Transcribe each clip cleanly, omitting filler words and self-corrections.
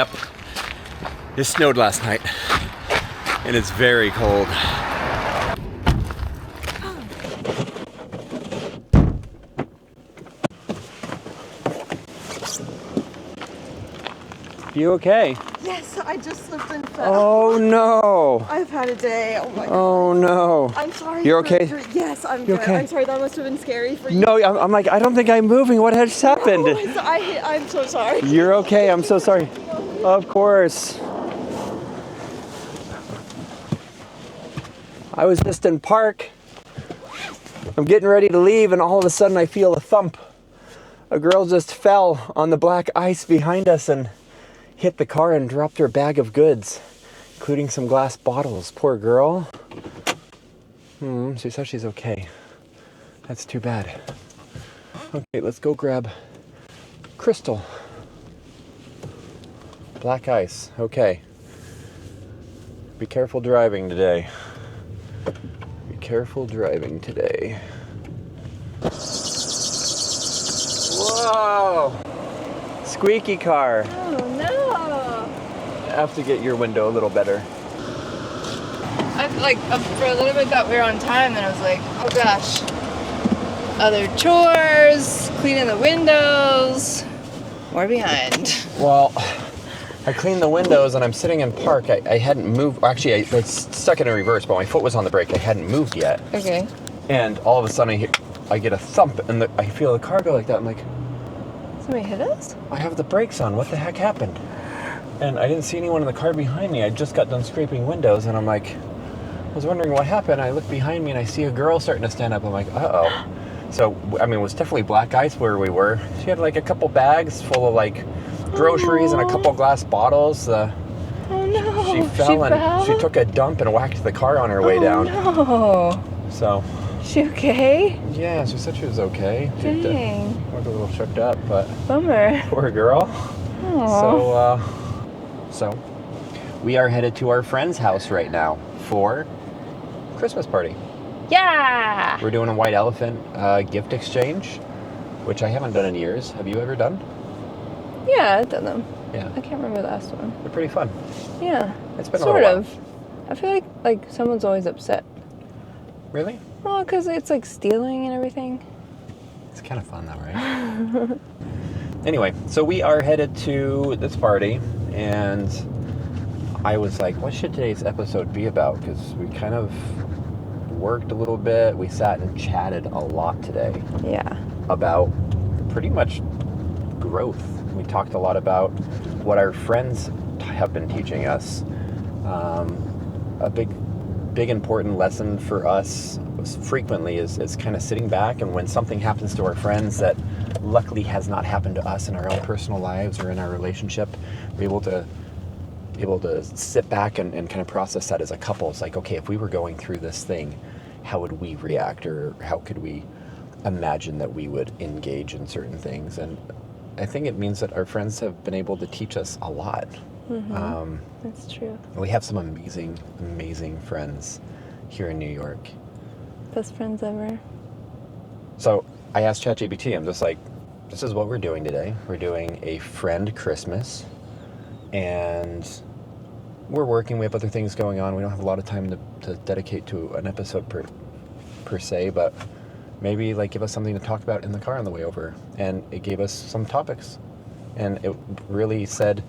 Yep. It snowed last night. And it's very cold. You okay? Yes, I just slipped and fell. Oh no. I've had a day. Oh my god. Oh no. I'm sorry. You're okay? Yes, I'm You good. okay? I'm sorry, that must have been scary for you. No, I'm like, I don't think I'm moving. What has happened? Oh, I'm so sorry. You're okay. I'm so sorry. Of course. I was just in park. I'm getting ready to leave and all of a sudden I feel a thump. A girl just fell on the black ice behind us and hit the car and dropped her bag of goods, including some glass bottles. Poor girl. She says she's okay. That's too bad. Okay, let's go grab Crystal. Black ice. Okay. Be careful driving today. Be careful driving today. Whoa! Squeaky car. Oh no! I have to get your window a little better. I for a little bit thought we were on time, and I was like, oh gosh. Other chores, cleaning the windows. We're behind. Well, I cleaned the windows and I'm sitting in park. I hadn't moved. Actually, I was stuck in reverse, but my foot was on the brake. I hadn't moved yet. Okay. And all of a sudden I get a thump and I feel the car go like that. I'm like, Somebody hit us? I have the brakes on. What the heck happened? And I didn't see anyone in the car behind me. I just got done scraping windows and I'm like, I was wondering what happened. I look behind me and I see a girl starting to stand up. I'm like, uh-oh. So, I mean, it was definitely black ice where we were. She had like a couple bags full of like groceries and a couple glass bottles. Oh no. She fell and she took a dump and whacked the car on her way down. No. So. She okay? Yeah, she said she was okay. Dang. She looked a little shook up, but. Bummer. Poor girl. Aww. So we are headed to our friend's house right now for Christmas party. Yeah. We're doing a white elephant gift exchange, which I haven't done in years. Have you ever done? Yeah, I've done them. Yeah. I can't remember the last one. They're pretty fun. Yeah. It's been sort a little of. I feel like someone's always upset. Really? Well, because it's like stealing and everything. It's kind of fun though, right? Anyway, so we are headed to this party, and I was like, what should today's episode be about? Because we kind of worked a little bit. We sat and chatted a lot today. Yeah. About pretty much growth. We talked a lot about what our friends have been teaching us. A big important lesson for us frequently is kind of sitting back, and when something happens to our friends that luckily has not happened to us in our own personal lives or in our relationship, we're able to sit back and kind of process that as a couple. It's like, okay, if we were going through this thing, how would we react, or how could we imagine that we would engage in certain things? And I think it means that our friends have been able to teach us a lot. Mm-hmm. That's true. We have some amazing friends here in New York. Best friends ever. So I asked ChatGPT, I'm just like, this is what we're doing today. We're doing a friend Christmas, and we're working. We have other things going on. We don't have a lot of time to dedicate to an episode per se, but maybe like give us something to talk about in the car on the way over. And it gave us some topics, and it really said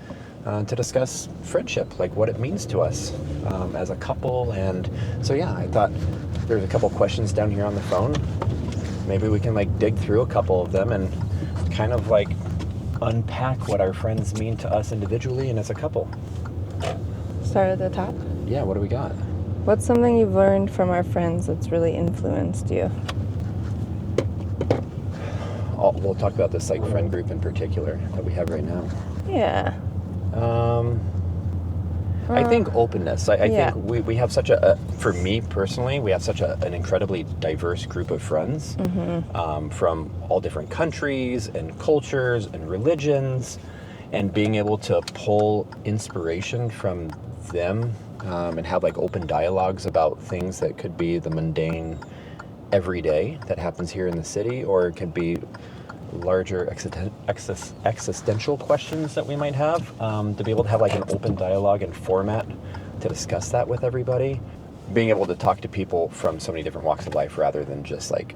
to discuss friendship, like what it means to us as a couple. And so yeah, I thought there's a couple questions down here on the phone. Maybe we can like dig through a couple of them and kind of like unpack what our friends mean to us individually and as a couple. Start at the top. Yeah, what do we got? What's something you've learned from our friends that's really influenced you? We'll talk about this like friend group in particular that we have right now. Yeah. I think openness. I Yeah. think we have such for me personally, we have such an incredibly diverse group of friends from all different countries and cultures and religions, and being able to pull inspiration from them and have like open dialogues about things that could be the mundane everyday that happens here in the city, or it could be larger existential questions that we might have, to be able to have like an open dialogue and format to discuss that with everybody. Being able to talk to people from so many different walks of life rather than just like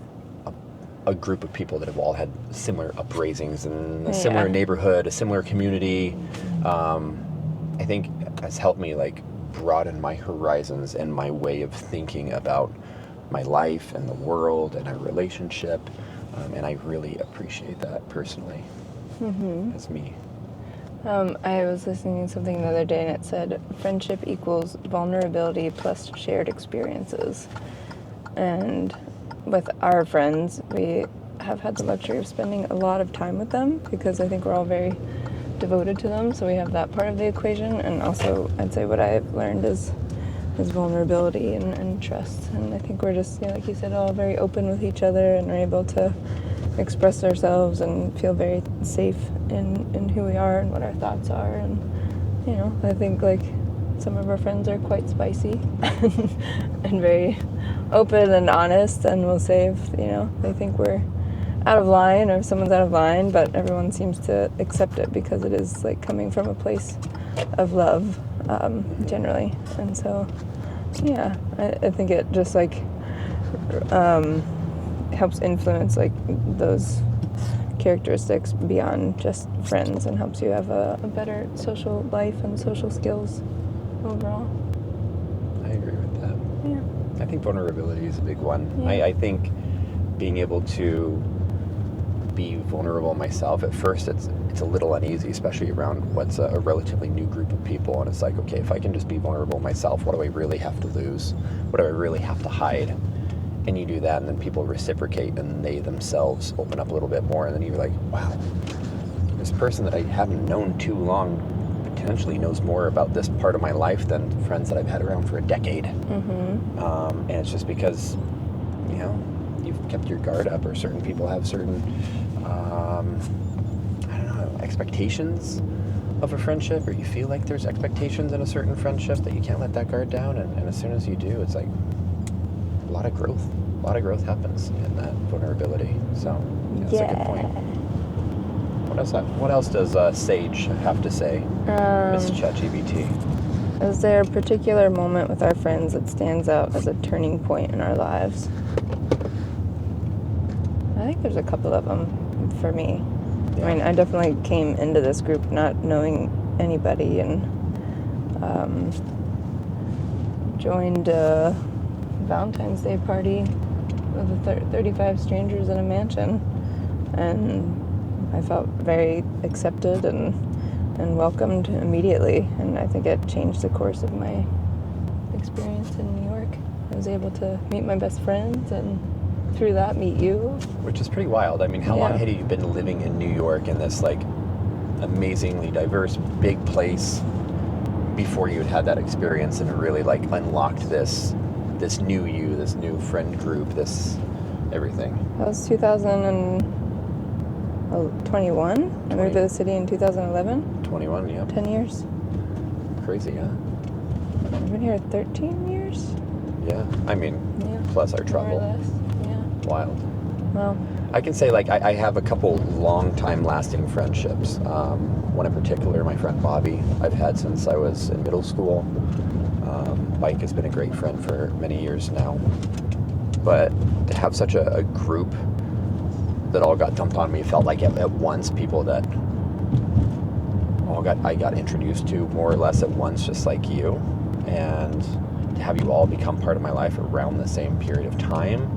a group of people that have all had similar upraisings in a similar neighborhood, a similar community, I think has helped me like broaden my horizons and my way of thinking about my life and the world and our relationship. And I really appreciate that personally as me. I was listening to something the other day and it said friendship equals vulnerability plus shared experiences. And with our friends, we have had the luxury of spending a lot of time with them because I think we're all very devoted to them. So we have that part of the equation. And also, I'd say what I've learned is vulnerability and trust. And I think we're just, like you said, all very open with each other and are able to express ourselves and feel very safe in who we are and what our thoughts are. And, I think like some of our friends are quite spicy and very open and honest and will say if, they think we're out of line or if someone's out of line, but everyone seems to accept it because it is like coming from a place of love, generally. And so, I think it just like helps influence like those characteristics beyond just friends and helps you have a better social life and social skills overall. I agree with that. Yeah. I think vulnerability is a big one. Yeah. I think being able to be vulnerable myself, at first it's a little uneasy, especially around what's a relatively new group of people. And it's like, okay, if I can just be vulnerable myself, what do I really have to lose? What do I really have to hide? And you do that, and then people reciprocate, and they themselves open up a little bit more. And then you're like, wow, this person that I haven't known too long potentially knows more about this part of my life than friends that I've had around for a decade. And it's just because, you've kept your guard up, or certain people have certain, expectations of a friendship, or you feel like there's expectations in a certain friendship that you can't let that guard down. And as soon as you do, it's like a lot of growth happens in that vulnerability. So that's a good point. What else does Sage have to say, Miss ChatGPT? Is there a particular moment with our friends that stands out as a turning point in our lives? I think there's a couple of them for me. Yeah. I mean, I definitely came into this group not knowing anybody and joined a Valentine's Day party with 35 strangers in a mansion. And I felt very accepted and welcomed immediately. And I think it changed the course of my experience in New York. I was able to meet my best friends and through that meet you. Which is pretty wild. I mean, how long had you been living in New York in this like amazingly diverse, big place before you had that experience and really like unlocked this new you, this new friend group, this everything? That was 2021. I moved to the city in 2011. 21, yeah. 10 years. Crazy, huh? I've been here 13 years. Yeah. I mean, plus our travel. More or less. Yeah. Wild. Well, I can say like I have a couple long-time lasting friendships. One in particular, my friend Bobby, I've had since I was in middle school. Mike has been a great friend for many years now. But to have such a group that all got dumped on me, felt like at once people that I got introduced to more or less at once, just like you. And to have you all become part of my life around the same period of time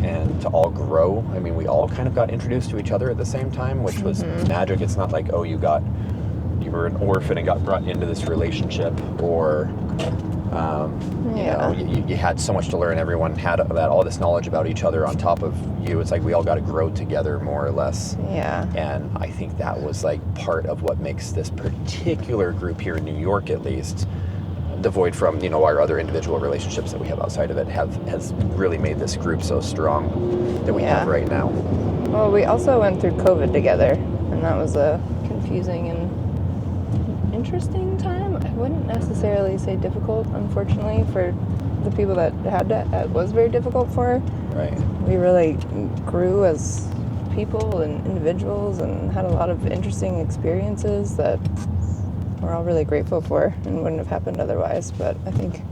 and to all grow. I mean, we all kind of got introduced to each other at the same time, which was magic. It's not like, you were an orphan and got brought into this relationship, or you had so much to learn. Everyone had all this knowledge about each other on top of you. It's like we all got to grow together more or less. Yeah. And I think that was like part of what makes this particular group here in New York, at least, devoid from our other individual relationships that we have outside of it, has really made this group so strong that we have right now. Well, we also went through COVID together, and that was a confusing and interesting time. I wouldn't necessarily say difficult, unfortunately, for the people that had that. It was very difficult for. Right. We really grew as people and individuals and had a lot of interesting experiences that we're all really grateful for and wouldn't have happened otherwise. But I think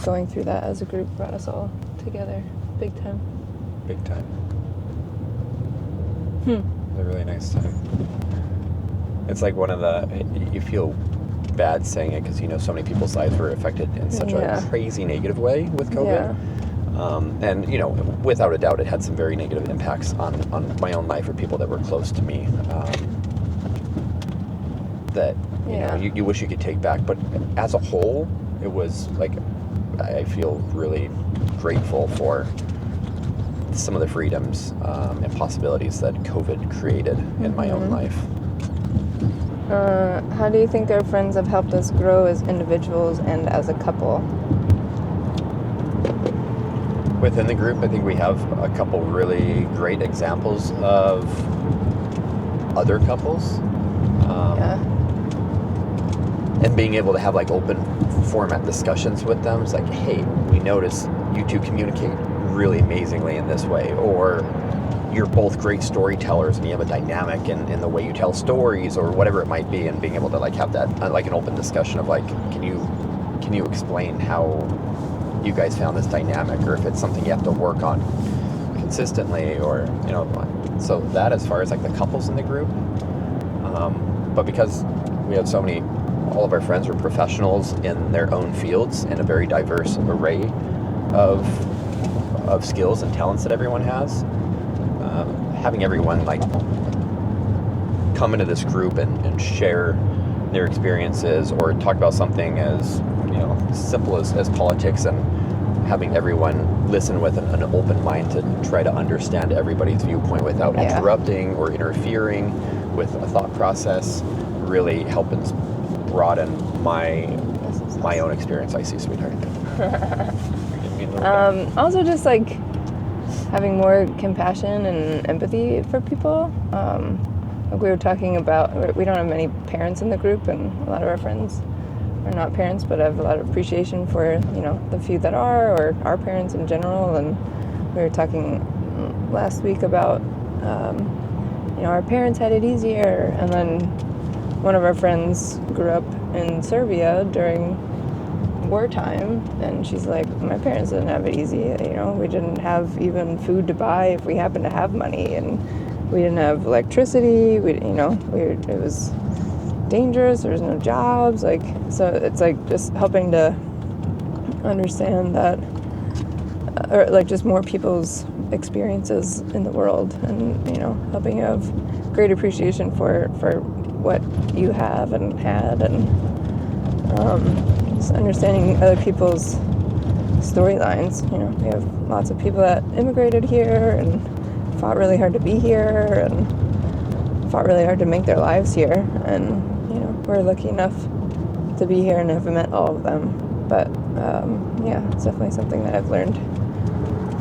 going through that as a group brought us all together big time. Big time. It was a really nice time. It's like one of the, you feel bad saying it because you know so many people's lives were affected in such a crazy negative way with COVID. And you know, without a doubt, it had some very negative impacts on my own life or people that were close to me. That you know you wish you could take back, but as a whole, it was like I feel really grateful for some of the freedoms and possibilities that COVID created in my own life. How do you think our friends have helped us grow as individuals and as a couple? Within the group, I think we have a couple really great examples of other couples. And being able to have like open format discussions with them. It's like, hey, we notice you two communicate really amazingly in this way, or you're both great storytellers and you have a dynamic in the way you tell stories or whatever it might be, and being able to like have that like an open discussion of like, can you explain how you guys found this dynamic, or if it's something you have to work on consistently, or you know, so that as far as like the couples in the group. But because we have so many, all of our friends are professionals in their own fields and a very diverse array of skills and talents that everyone has. Having everyone like come into this group and share their experiences or talk about something as simple as politics, and having everyone listen with an open mind to try to understand everybody's viewpoint without interrupting or interfering with a thought process really helped broaden my own experience. I see, sweetheart. Also just like having more compassion and empathy for people. Like we were talking about, we don't have many parents in the group, and a lot of our friends are not parents, but have a lot of appreciation for, the few that are, or our parents in general. And we were talking last week about, our parents had it easier. And then one of our friends grew up in Serbia during wartime, and she's like, my parents didn't have it easy. We didn't have even food to buy if we happened to have money, and we didn't have electricity. It was dangerous. There was no jobs. So it's like just helping to understand that, or like just more people's experiences in the world, and helping you have great appreciation for what you have and had, and just understanding other people's storylines. We have lots of people that immigrated here and fought really hard to be here and fought really hard to make their lives here, and we're lucky enough to be here and have met all of them. But it's definitely something that I've learned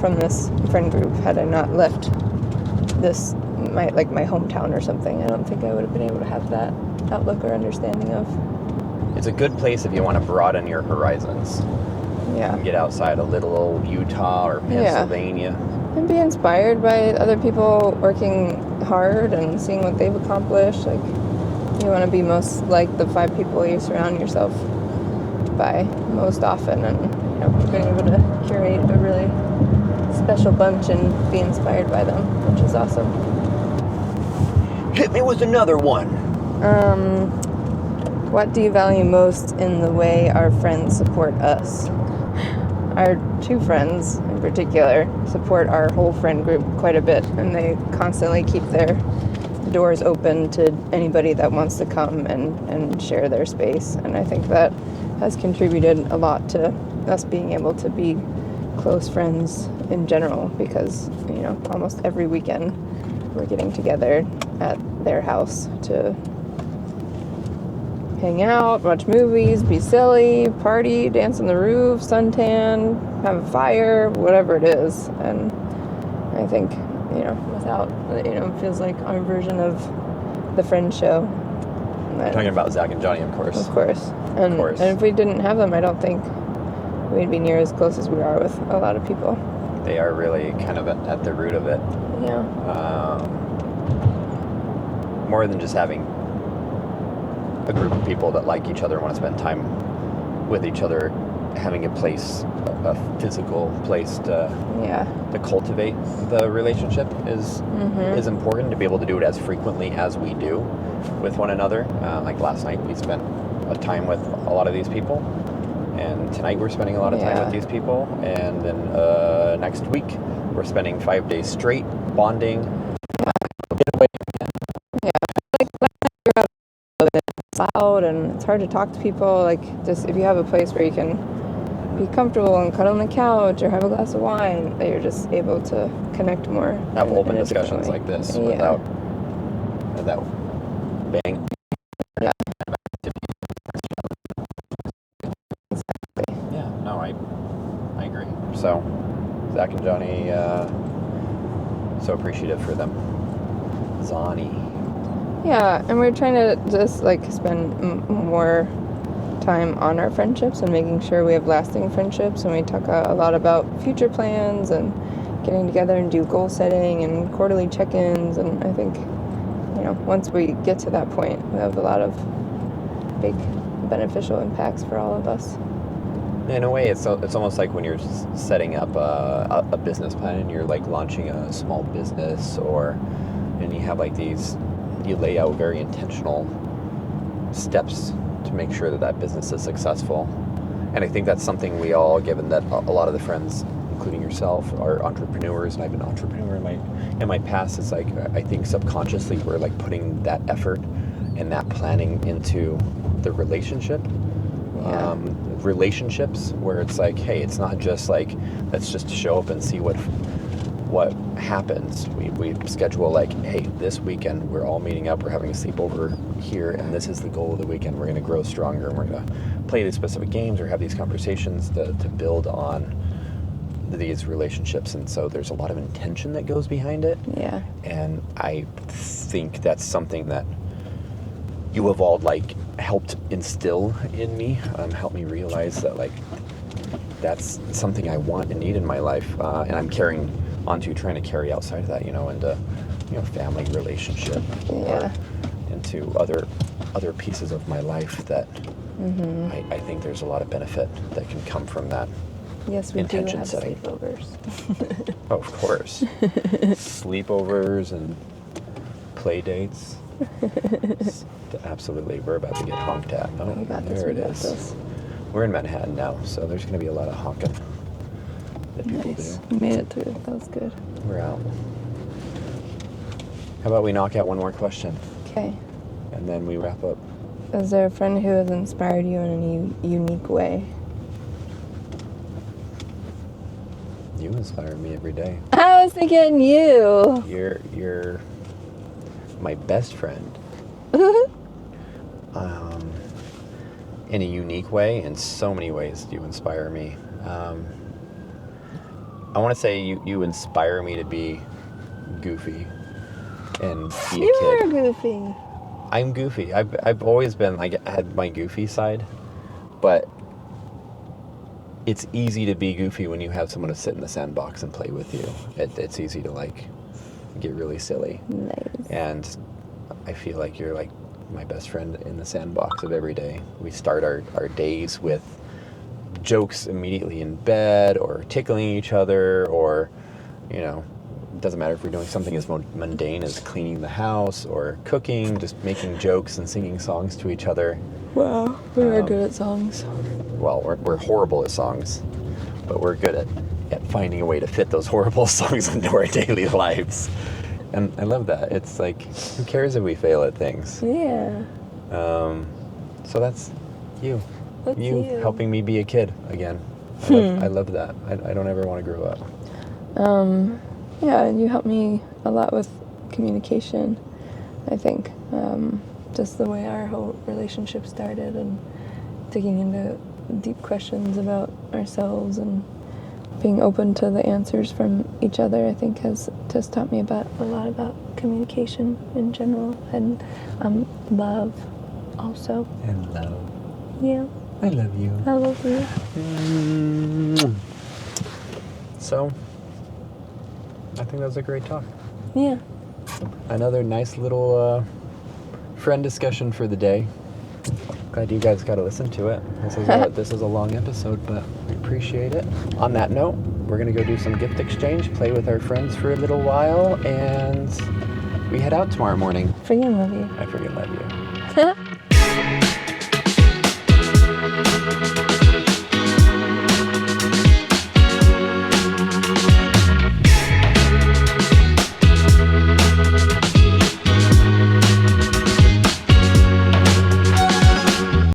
from this friend group. Had I not left my hometown or something, I don't think I would have been able to have that outlook or understanding of. It's a good place if you want to broaden your horizons. Yeah. Get outside a little old Utah or Pennsylvania. And be inspired by other people working hard and seeing what they've accomplished. Like, you want to be most like the 5 people you surround yourself by most often, and being able to curate a really special bunch and be inspired by them, which is awesome. Hit me with another one. What do you value most in the way our friends support us? Our 2 friends in particular support our whole friend group quite a bit, and they constantly keep their doors open to anybody that wants to come and share their space. And I think that has contributed a lot to us being able to be close friends in general, because almost every weekend we're getting together at their house to hang out, watch movies, be silly, party, dance on the roof, suntan, have a fire, whatever it is. And I think without, it feels like our version of the Friend Show. Talking about Zach and Johnny, of course. Of course. And if we didn't have them, I don't think we'd be near as close as we are with a lot of people. They are really kind of at the root of it. Yeah. more than just having a group of people that like each other and want to spend time with each other, having a place, a physical place to cultivate the relationship is important, to be able to do it as frequently as we do with one another. Like last night, we spent a time with a lot of these people, and tonight we're spending a lot of time with these people, and then next week we're spending 5 days straight bonding. Get away. It's loud and it's hard to talk to people. Like, just if you have a place where you can be comfortable and cuddle on the couch or have a glass of wine, that you're just able to connect more. Have in open a different discussions way. like this Yeah. without bang. Yeah. Yeah, no, I agree. So, Zach and Johnny, so appreciative for them. Zani. Yeah, and we're trying to just like spend more time on our friendships and making sure we have lasting friendships. And we talk a lot about future plans and getting together and do goal setting and quarterly check-ins. And I think, once we get to that point, we have a lot of big beneficial impacts for all of us. In a way, it's almost like when you're setting up a business plan and you're like launching a small business, and you have like you lay out very intentional steps to make sure that business is successful. And I think that's something we all, given that a lot of the friends, including yourself, are entrepreneurs, and I've been an entrepreneur in my past. It's like, I think subconsciously we're like putting that effort and that planning into the relationship. Relationships where it's like, hey, it's not just like, let's just show up and see what happens. We schedule like, hey, this weekend we're all meeting up, we're having a sleepover here, and this is the goal of the weekend. We're going to grow stronger, and we're going to play these specific games or have these conversations to build on these relationships. And so there's a lot of intention that goes behind it. Yeah. And I think that's something that you have all like helped instill in me, helped me realize that like that's something I want and need in my life, and I'm carrying onto, trying to carry outside of that, into family relationship or into other pieces of my life that I think there's a lot of benefit that can come from that. Yes, we intention do have setting. sleepovers. Oh, of course. Sleepovers and play dates. Absolutely, we're about to get honked at. Oh, We got this, there we it got is. this. We're in Manhattan now, so there's going to be a lot of honking that people Nice. do. We made it through. That was good. We're out. How about we knock out one more question, Okay. and then we wrap up? Is there a friend who has inspired you in a unique way? You inspire me every day. I was thinking you. You're my best friend. In a unique way, in so many ways, you inspire me. I want to say you inspire me to be goofy and be a You kid. are goofy. I'm goofy. I've always been like, I had my goofy side, but it's easy to be goofy when you have someone to sit in the sandbox and play with you. It's easy to like get really silly. Nice. And I feel like you're like my best friend in the sandbox of every day. We start our days with jokes immediately in bed, or tickling each other, or, it doesn't matter if we're doing something as mundane as cleaning the house or cooking, just making jokes and singing songs to each other. Wow, we are good at songs. Well, we're horrible at songs, but we're good at finding a way to fit those horrible songs into our daily lives. And I love that. It's like, who cares if we fail at things? Yeah. So that's you. That's you. Helping me be a kid again. I love that. I don't ever want to grow up. Yeah, you helped me a lot with communication, I think. Just the way our whole relationship started, and digging into deep questions about ourselves and being open to the answers from each other, I think has just taught me a lot about communication in general, and love also. And love. Yeah, I love you. I love you. So, I think that was a great talk. Yeah. Another nice little friend discussion for the day. Glad you guys got to listen to it. This is a long episode, but we appreciate it. On that note, we're going to go do some gift exchange, play with our friends for a little while, and we head out tomorrow morning. Freaking love you. I freaking love you.